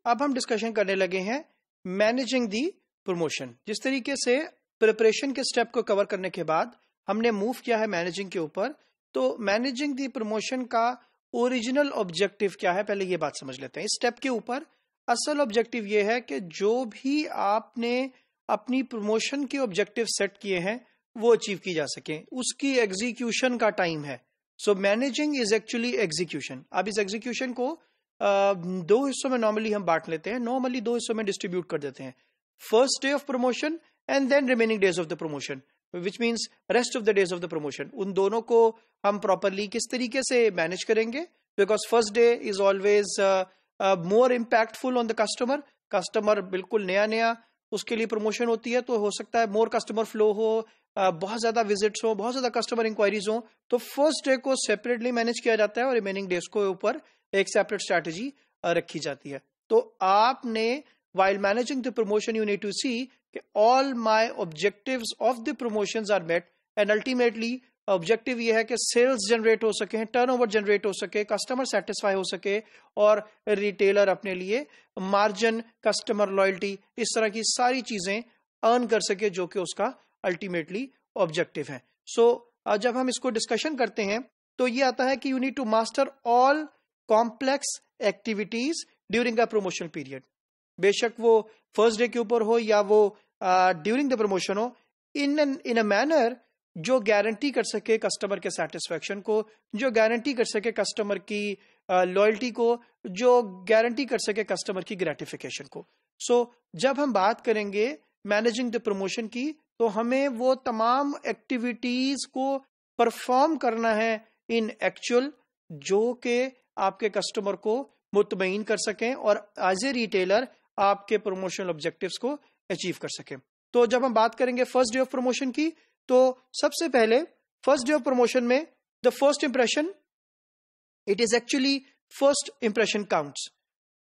अब हम डिस्कशन करने लगे हैं मैनेजिंग दी प्रमोशन। जिस तरीके से प्रिपरेशन के स्टेप को कवर करने के बाद हमने मूव किया है मैनेजिंग के ऊपर, तो मैनेजिंग दी प्रमोशन का ओरिजिनल ऑब्जेक्टिव क्या है, पहले ये बात समझ लेते हैं। इस स्टेप के ऊपर असल ऑब्जेक्टिव ये है कि जो भी आपने अपनी प्रमोशन के ऑब्जेक्टिव सेट किए हैं वो अचीव की जा सके, उसकी एग्जीक्यूशन का टाइम है। सो मैनेजिंग इज एक्चुअली एग्जीक्यूशन। अब इस एग्जीक्यूशन को दो हिस्सों में नॉर्मली हम बांट लेते हैं, नॉर्मली दो हिस्सों में डिस्ट्रीब्यूट कर देते हैं, first day of promotion and then remaining days of the promotion, which means rest of the days of the promotion. उन दोनों को हम प्रॉपरली किस तरीके से मैनेज करेंगे, because first day is always more impactful on the customer. Customer बिल्कुल नया नया उसके लिए प्रमोशन होती है, तो हो सकता है मोर कस्टमर फ्लो हो, बहुत ज्यादा विजिट्स हो, बहुत ज्यादा कस्टमर इंक्वायरीज हो, तो फर्स्ट डे को सेपरेटली मैनेज किया जाता है और रिमेनिंग डेज को ऊपर एक सेपरेट स्ट्रैटेजी रखी जाती है। तो आपने while managing the promotion you need to see कि all my objectives of the promotions are met and ultimately objective ये है कि सेल्स जनरेट हो सके, टर्नओवर जनरेट हो सके, कस्टमर सेटिस्फाई हो सके और रिटेलर अपने लिए मार्जिन, कस्टमर लॉयल्टी, इस तरह की सारी चीजें अर्न कर सके जो कि उसका अल्टीमेटली ऑब्जेक्टिव है। सो जब हम इसको डिस्कशन करते हैं तो ये आता है कि you need to master all complex activities during a promotion period. बेशक वो फर्स्ट डे के ऊपर हो या वो ड्यूरिंग द प्रमोशन हो, इन अ मैनर जो गारंटी कर सके कस्टमर के सेटिस्फेक्शन को, जो गारंटी कर सके कस्टमर की लॉयल्टी को, जो गारंटी कर सके कस्टमर की ग्रेटिफिकेशन को। सो जब हम बात करेंगे मैनेजिंग द प्रमोशन की, तो हमें वो तमाम एक्टिविटीज को परफॉर्म करना है इन एक्चुअल, जो कि आपके कस्टमर को मुतमईन कर सकें और एज ए रिटेलर आपके प्रमोशनल ऑब्जेक्टिव्स को अचीव कर सकें। तो जब हम बात करेंगे फर्स्ट डे ऑफ प्रमोशन की, तो सबसे पहले फर्स्ट डे ऑफ प्रमोशन में the first impression, it is actually first impression counts.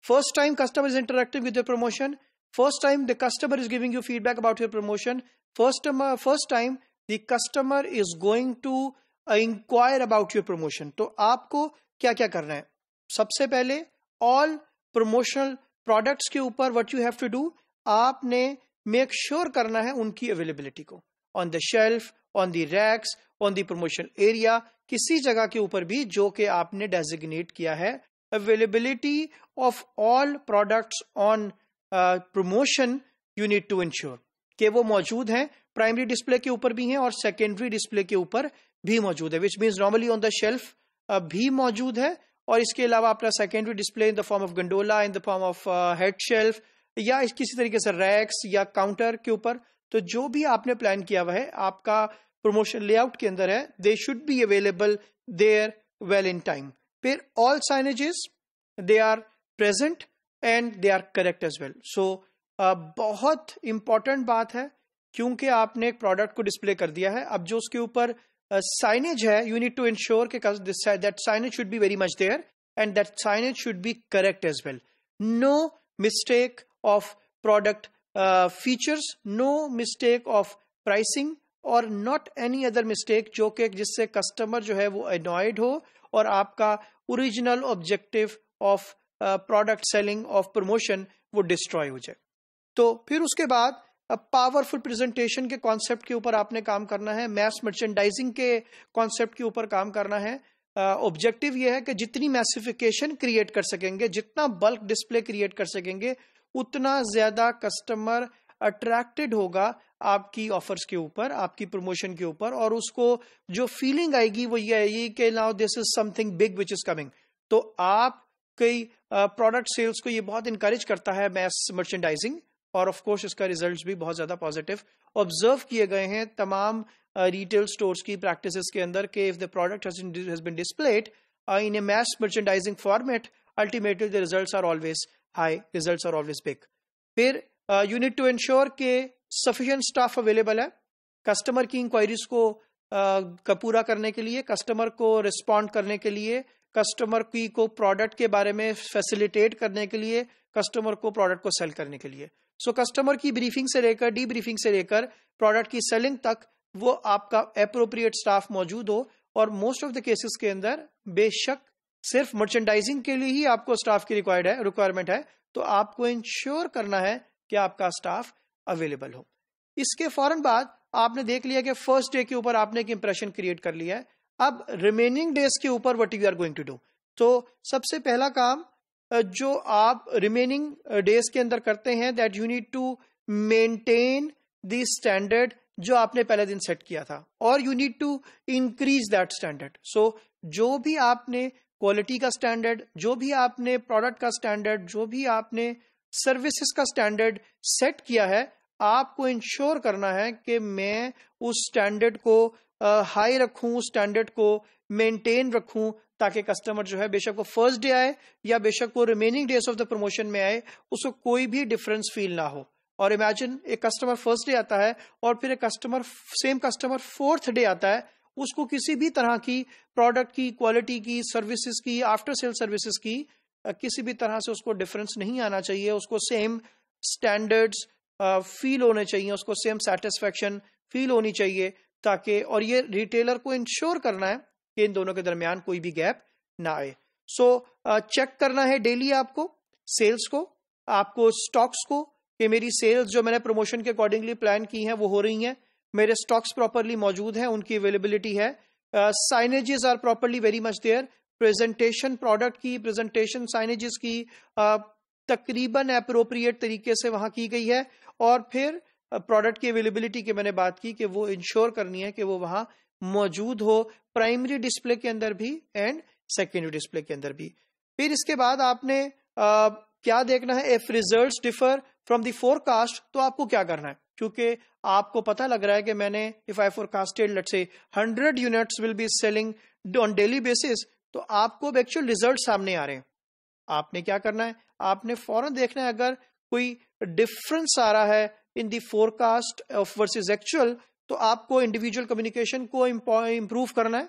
First time customer is interacting with the promotion, first time the customer is giving you feedback about your promotion, first time the customer is going to inquire about your promotion. तो आपको क्या क्या करना है? सबसे पहले all promotional products के ऊपर what you have to do, आपने मेक श्योर करना है उनकी अवेलेबिलिटी को on the shelf, on the racks, on the promotion area, किसी जगह के ऊपर भी जो कि आपने डेजिग्नेट किया है। Availability of all products on promotion you need to ensure कि वो मौजूद हैं, प्राइमरी डिस्प्ले के ऊपर भी हैं और सेकेंडरी डिस्प्ले के ऊपर भी मौजूद है, which means normally on the shelf भी मौजूद है, और इसके अलावा अपना secondary display in the form of gondola, in the form of head shelf या किसी तरीके से रैक्स या काउंटर के ऊपर। तो जो भी आपने प्लान किया हुआ है आपका प्रमोशन लेआउट के अंदर है, they should be available there well in time. फिर all signages they are present and they are correct as well. So बहुत इंपॉर्टेंट बात है, क्योंकि आपने एक प्रोडक्ट को डिस्प्ले कर दिया है, अब जो उसके ऊपर signage है, you need to ensure that signage should be very much there and that signage should be correct as well. No mistake of product features, no mistake of pricing और not any other mistake जो कि जिससे customer जो है वो annoyed हो और आपका original objective of product selling of promotion वो डिस्ट्रॉय हो जाए। तो फिर उसके बाद पावरफुल प्रेजेंटेशन के कॉन्सेप्ट के ऊपर आपने काम करना है, मैस मर्चेंडाइजिंग के कॉन्सेप्ट के ऊपर काम करना है। ऑब्जेक्टिव ये है कि जितनी मैसिफिकेशन क्रिएट कर सकेंगे, जितना बल्क डिस्प्ले क्रिएट कर सकेंगे, उतना ज्यादा कस्टमर अट्रैक्टेड होगा आपकी ऑफर्स के ऊपर, आपकी प्रमोशन के ऊपर, और उसको जो फीलिंग आएगी वो ये आएगी कि now this is something big which is coming. तो आप कई प्रोडक्ट सेल्स को ये बहुत इंकरेज करता है मैस मर्चेंडाइजिंग, और ऑफ कोर्स इसका रिजल्ट्स भी बहुत ज्यादा पॉजिटिव ऑब्जर्व किए गए हैं तमाम रिटेल स्टोर्स की प्रैक्टिसेस के अंदर कि if the product has been displayed in a mass merchandising format, ultimately the results are always high, results are always big. फिर यू नीड टू इंश्योर के सफिशिएंट स्टाफ अवेलेबल है customer की inquiries को पूरा करने के लिए, कस्टमर को रिस्पॉन्ड करने के लिए, कस्टमर की को प्रोडक्ट के बारे में फैसिलिटेट करने के लिए, कस्टमर को प्रोडक्ट को सेल करने के लिए। सो कस्टमर की ब्रीफिंग से लेकर डी ब्रीफिंग से लेकर प्रोडक्ट की सेलिंग तक वो आपका एप्रोप्रिएट स्टाफ मौजूद हो। और मोस्ट ऑफ द केसेस के अंदर बेशक सिर्फ मर्चेंडाइजिंग के लिए ही आपको स्टाफ की रिक्वायरमेंट है, तो आपको इंश्योर करना है कि आपका स्टाफ अवेलेबल हो। इसके फौरन बाद आपने देख लिया कि फर्स्ट डे के ऊपर आपने एक इंप्रेशन क्रिएट कर लिया है। अब रिमेनिंग डेज के ऊपर what you are going to do. तो सबसे पहला काम जो आप रिमेनिंग डेज के अंदर करते हैं, that you need to maintain the standard जो आपने पहले दिन सेट किया था, और you need to increase that standard. So जो भी आपने क्वालिटी का स्टैंडर्ड, जो भी आपने प्रोडक्ट का स्टैंडर्ड, जो भी आपने सर्विसेज का स्टैंडर्ड सेट किया है, आपको इंश्योर करना है कि मैं उस स्टैंडर्ड को हाई रखूं, उस स्टैंडर्ड को मेंटेन रखूं, ताकि कस्टमर जो है बेशक वो फर्स्ट डे आए या बेशक वो remaining days of the promotion में आए, उसको कोई भी डिफरेंस फील ना हो। और इमेजिन एक कस्टमर फर्स्ट डे आता है और फिर एक सेम कस्टमर फोर्थ डे आता है, उसको किसी भी तरह की प्रोडक्ट की क्वालिटी की, सर्विसेज की, आफ्टर सेल सर्विसेज की किसी भी तरह से उसको डिफरेंस नहीं आना चाहिए। उसको सेम स्टैंडर्ड्स फील होने चाहिए, उसको सेम सेटिस्फेक्शन फील होनी चाहिए, ताकि और ये रिटेलर को इंश्योर करना है कि इन दोनों के दरमियान कोई भी गैप ना आए। सो चेक करना है डेली आपको सेल्स को, आपको स्टॉक्स को, कि मेरी सेल्स जो मैंने प्रमोशन के अकॉर्डिंगली प्लान की हैं वो हो रही हैं, मेरे स्टॉक्स प्रॉपरली मौजूद हैं, उनकी अवेलेबिलिटी है, signages are properly very much there, presentation product की, प्रेजेंटेशन साइनेजेस की तकरीबन एप्रोप्रिएट तरीके से वहां की गई है। और फिर प्रोडक्ट की अवेलेबिलिटी की मैंने बात की कि वो इंश्योर करनी है कि वो वहां मौजूद हो, प्राइमरी डिस्प्ले के अंदर भी एंड सेकेंडरी डिस्प्ले के अंदर भी। फिर इसके बाद आपने क्या देखना है, if results differ from the forecast, तो आपको क्या करना है, क्योंकि आपको पता लग रहा है कि मैंने if I forecasted let's say 100 units will be selling on daily basis, तो आपको एक्चुअल रिजल्ट सामने आ रहे हैं। आपने क्या करना है, आपने फौरन देखना है अगर कोई डिफरेंस आ रहा है इन दी फोरकास्ट ऑफ वर्सेस एक्चुअल, तो आपको इंडिविजुअल कम्युनिकेशन को इंप्रूव करना है।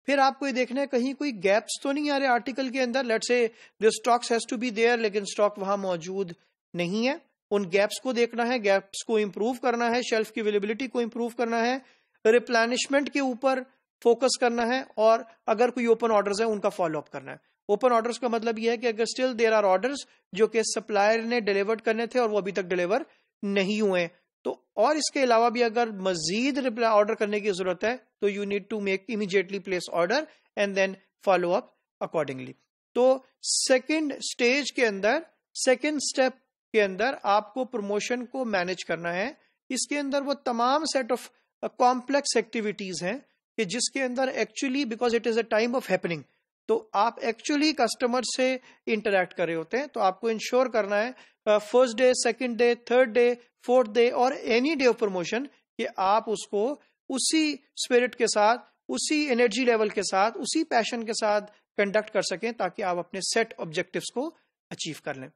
फिर आपको ये देखना है कहीं कोई गैप्स तो नहीं आ रहे आर्टिकल के अंदर, let's say the stocks has to be there लेकिन स्टॉक वहां मौजूद नहीं है, उन गैप्स को देखना है, गैप्स को इंप्रूव करना है, शेल्फ की अवेलेबिलिटी को इंप्रूव करना है, रिप्लेनिशमेंट के ऊपर फोकस करना है, और अगर कोई ओपन ऑर्डर्स है उनका फॉलो अप करना है। ओपन ऑर्डर्स का मतलब यह है कि अगर स्टिल देयर आर ऑर्डर्स जो कि सप्लायर ने डिलीवर करने थे और वो अभी तक डिलीवर नहीं हुए, तो और इसके अलावा भी अगर मजीद ऑर्डर करने की जरूरत है तो you need to make immediately place order and then follow up accordingly. तो सेकंड स्टेज के अंदर, सेकंड स्टेप के अंदर आपको प्रमोशन को मैनेज करना है। इसके अंदर वो तमाम सेट ऑफ कॉम्प्लेक्स एक्टिविटीज हैं कि जिसके अंदर actually because it is a time of happening, तो आप एक्चुअली कस्टमर से इंटरेक्ट कर रहे होते हैं। तो आपको इंश्योर करना है first day, second day, third day, fourth day और एनी डे ऑफ प्रमोशन कि आप उसको उसी स्पिरिट के साथ, उसी एनर्जी लेवल के साथ, उसी पैशन के साथ कंडक्ट कर सकें, ताकि आप अपने सेट ऑब्जेक्टिव्स को अचीव कर लें।